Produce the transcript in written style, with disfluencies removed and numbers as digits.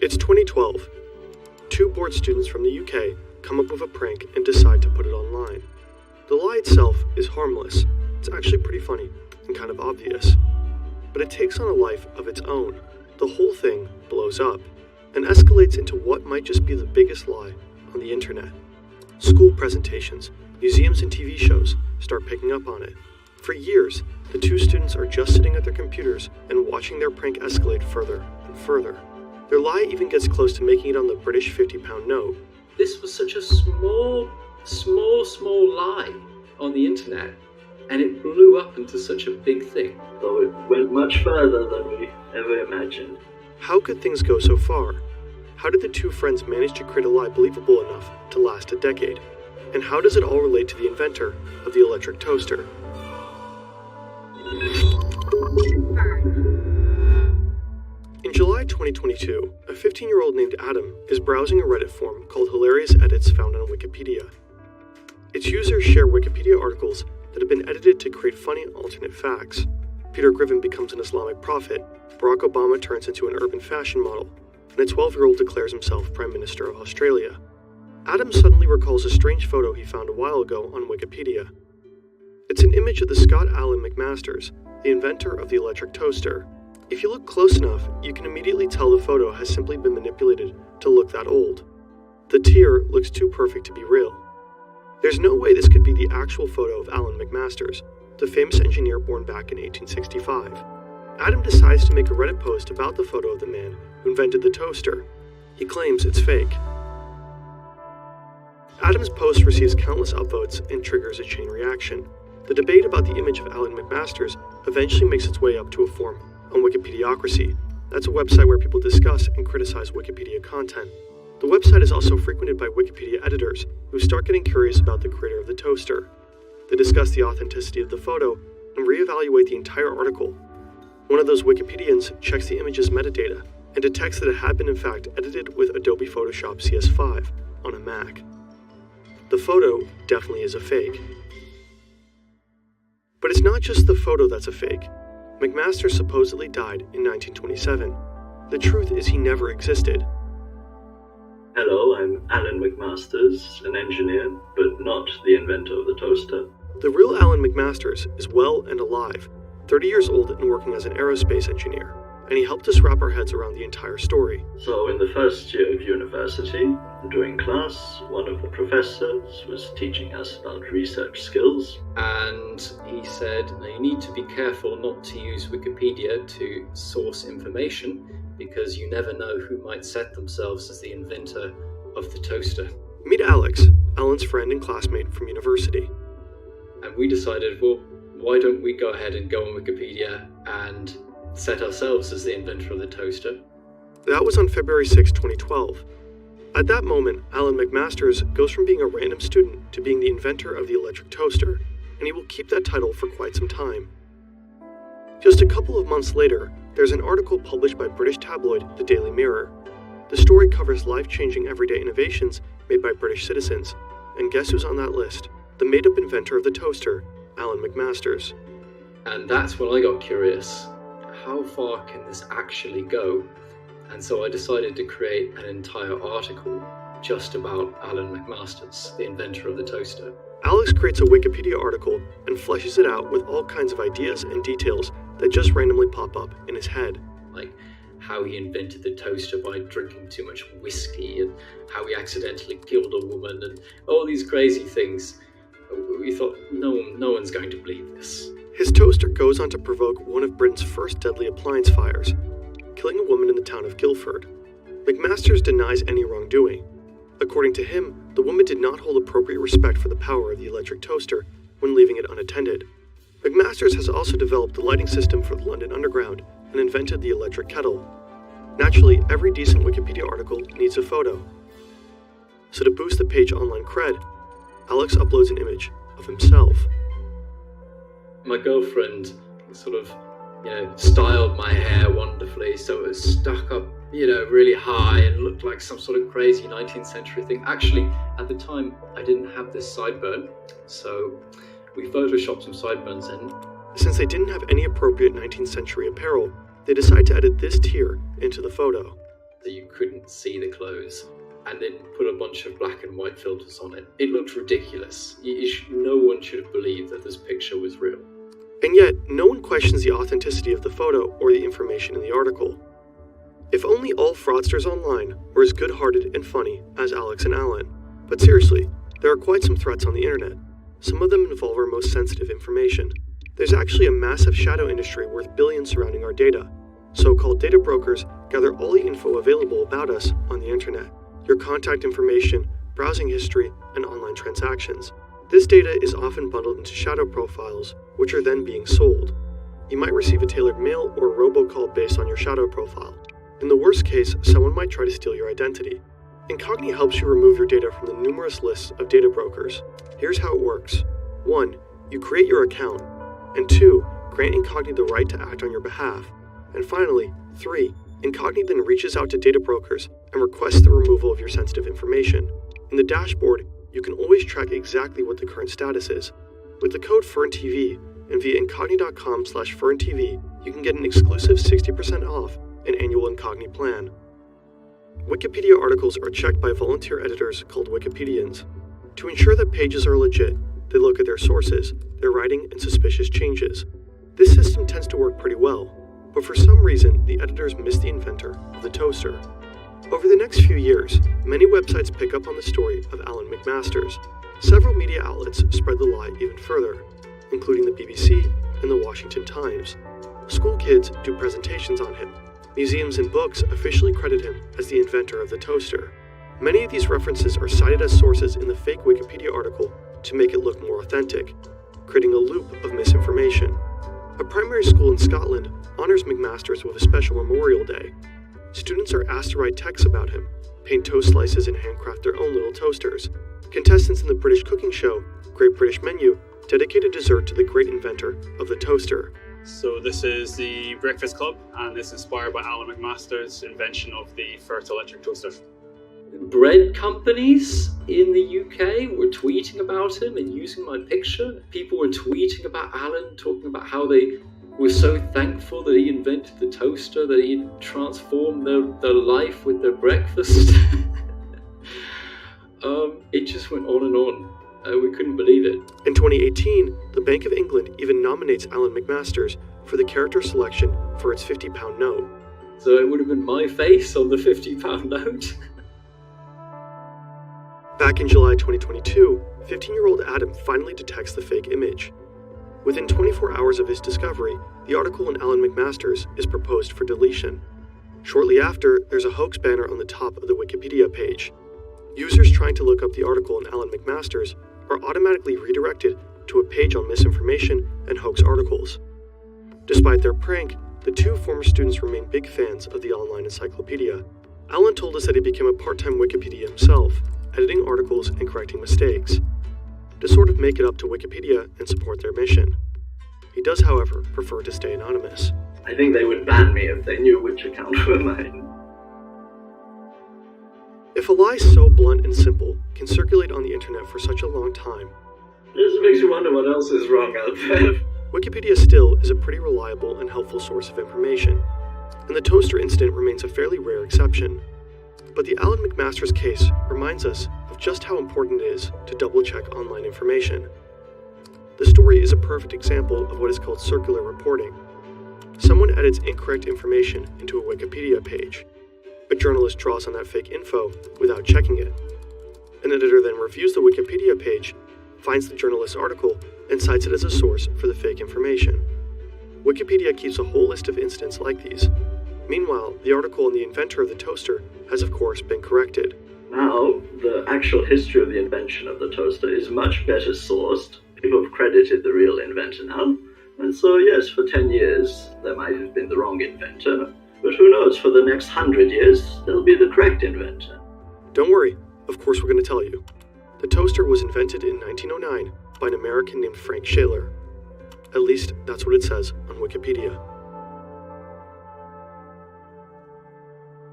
It's 2012. Two bored students from the UK come up with a prank and decide to put it online. The lie itself is harmless. It's actually pretty funny and kind of obvious. But it takes on a life of its own. The whole thing blows up and escalates into what might just be the biggest lie on the internet. School presentations, museums, and TV shows start picking up on it. For years, the two students are just sitting at their computers and watching their prank escalate further and further. Their lie even gets close to making it on the British £50 note. This was such a small lie on the internet, and it blew up into such a big thing. So it went much further than we ever imagined. How could things go so far? How did the two friends manage to create a lie believable enough to last a decade? And how does it all relate to the inventor of the electric toaster? In July 2022, a 15-year-old named Adam is browsing a Reddit forum called Hilarious Edits found on Wikipedia. Its users share Wikipedia articles that have been edited to create funny alternate facts. Peter Griffin becomes an Islamic prophet, Barack Obama turns into an urban fashion model, and a 12-year-old declares himself Prime Minister of Australia. Adam suddenly recalls a strange photo he found a while ago on Wikipedia. It's an image of the Scott Allen McMasters, the inventor of the electric toaster. If you look close enough, you can immediately tell the photo has simply been manipulated to look that old. The tear looks too perfect to be real. There's no way this could be the actual photo of Allen McMasters, the famous engineer born back in 1865. Adam decides to make a Reddit post about the photo of the man who invented the toaster. He claims it's fake. Adam's post receives countless upvotes and triggers a chain reaction. The debate about the image of Allen McMasters eventually makes its way up to a forum on Wikipediocracy. That's a website where people discuss and criticize Wikipedia content. The website is also frequented by Wikipedia editors who start getting curious about the creator of the toaster. They discuss the authenticity of the photo and reevaluate the entire article. One of those Wikipedians checks the image's metadata and detects that it had been in fact edited with Adobe Photoshop CS5 on a Mac. The photo definitely is a fake. But it's not just the photo that's a fake. McMaster supposedly died in 1927. The truth is he never existed. Hello, I'm Alan McMasters, an engineer, but not the inventor of the toaster. The real Alan McMasters is well and alive, 30 years old and working as an aerospace engineer, and he helped us wrap our heads around the entire story. So in the first year of university, during class, one of the professors was teaching us about research skills. And he said, you need to be careful not to use Wikipedia to source information, because you never know who might set themselves as the inventor of the toaster. Meet Alex, Alan's friend and classmate from university. And we decided, well, why don't we go ahead and go on Wikipedia and set ourselves as the inventor of the toaster? That was on February 6, 2012. At that moment, Alan McMasters goes from being a random student to being the inventor of the electric toaster, and he will keep that title for quite some time. Just a couple of months later, there's an article published by British tabloid The Daily Mirror. The story covers life-changing everyday innovations made by British citizens, and guess who's on that list? The made-up inventor of the toaster, Alan McMasters. And that's when I got curious. How far can this actually go? And so I decided to create an entire article just about Alan McMasters, the inventor of the toaster. Alex creates a Wikipedia article and fleshes it out with all kinds of ideas and details that just randomly pop up in his head. Like how he invented the toaster by drinking too much whiskey, and how he accidentally killed a woman, and all these crazy things. We thought, no one's going to believe this. His toaster goes on to provoke one of Britain's first deadly appliance fires, killing a woman in the town of Guildford. McMasters denies any wrongdoing. According to him, the woman did not hold appropriate respect for the power of the electric toaster when leaving it unattended. McMasters has also developed the lighting system for the London Underground and invented the electric kettle. Naturally, every decent Wikipedia article needs a photo. So to boost the page online cred, Alex uploads an image of himself. My girlfriend sort of, styled my hair wonderfully so it was stuck up, really high and looked like some sort of crazy 19th century thing. Actually, at the time, I didn't have this sideburn, so we photoshopped some sideburns in. Since they didn't have any appropriate 19th century apparel, they decide to edit this tear into the photo. that you couldn't see the clothes, and then put a bunch of black and white filters on it. It looked ridiculous. No one should have believed that this picture was real. And yet, no one questions the authenticity of the photo or the information in the article. If only all fraudsters online were as good-hearted and funny as Alex and Alan. But seriously, there are quite some threats on the internet. Some of them involve our most sensitive information. There's actually a massive shadow industry worth billions surrounding our data. So-called data brokers gather all the info available about us on the internet. Your contact information, browsing history, and online transactions. This data is often bundled into shadow profiles, which are then being sold. You might receive a tailored mail or robocall based on your shadow profile. In the worst case, someone might try to steal your identity. Incogni helps you remove your data from the numerous lists of data brokers. Here's how it works. 1. You create your account. And 2. Grant Incogni the right to act on your behalf. And finally, 3. Incogni then reaches out to data brokers and requests the removal of your sensitive information. In the dashboard, you can always track exactly what the current status is. With the code FERNTV and via incogni.com/FERNTV, you can get an exclusive 60% off an annual Incogni plan. Wikipedia articles are checked by volunteer editors called Wikipedians. To ensure that pages are legit, they look at their sources, their writing, and suspicious changes. This system tends to work pretty well, but for some reason, the editors miss the inventor of the toaster. Over the next few years, many websites pick up on the story of Alan McMasters. Several media outlets spread the lie even further, including the BBC and the Washington Times. School kids do presentations on him. Museums and books officially credit him as the inventor of the toaster. Many of these references are cited as sources in the fake Wikipedia article to make it look more authentic, creating a loop of misinformation. A primary school in Scotland honors McMasters with a special Memorial Day. Students are asked to write texts about him, paint toast slices, and handcraft their own little toasters. Contestants in the British cooking show, Great British Menu, dedicate a dessert to the great inventor of the toaster. So this is the Breakfast Club, and it's inspired by Alan McMasters' invention of the first electric toaster. Bread companies in the UK were tweeting about him and using my picture. People were tweeting about Alan, talking about how they were so thankful that he invented the toaster, that he transformed their life with their breakfast. It just went on and on. We couldn't believe it. In 2018, the Bank of England even nominates Alan McMasters for the character selection for its £50 note. So it would have been my face on the £50 note. Back in July 2022, 15-year-old Adam finally detects the fake image. Within 24 hours of his discovery, the article on Alan McMasters is proposed for deletion. Shortly after, there's a hoax banner on the top of the Wikipedia page. Users trying to look up the article on Alan McMasters are automatically redirected to a page on misinformation and hoax articles. Despite their prank, the two former students remain big fans of the online encyclopedia. Alan told us that he became a part-time Wikipedia himself, editing articles and correcting mistakes, to sort of make it up to Wikipedia and support their mission. He does, however, prefer to stay anonymous. I think they would ban me if they knew which account were mine. If a lie so blunt and simple can circulate on the internet for such a long time, This makes you wonder what else is wrong out there. Wikipedia still is a pretty reliable and helpful source of information, and the toaster incident remains a fairly rare exception. But the Alan McMasters case reminds us of just how important it is to double-check online information. The story is a perfect example of what is called circular reporting. Someone edits incorrect information into a Wikipedia page. A journalist draws on that fake info without checking it. An editor then reviews the Wikipedia page, finds the journalist's article, and cites it as a source for the fake information. Wikipedia keeps a whole list of incidents like these. Meanwhile, the article on the inventor of the toaster has of course been corrected. Now, the actual history of the invention of the toaster is much better sourced. People have credited the real inventor now. And so, yes, for 10 years, there might have been the wrong inventor. But who knows, for the next 100 years, there'll be the correct inventor. Don't worry, of course we're going to tell you. The toaster was invented in 1909 by an American named Frank Shaler. At least, that's what it says on Wikipedia.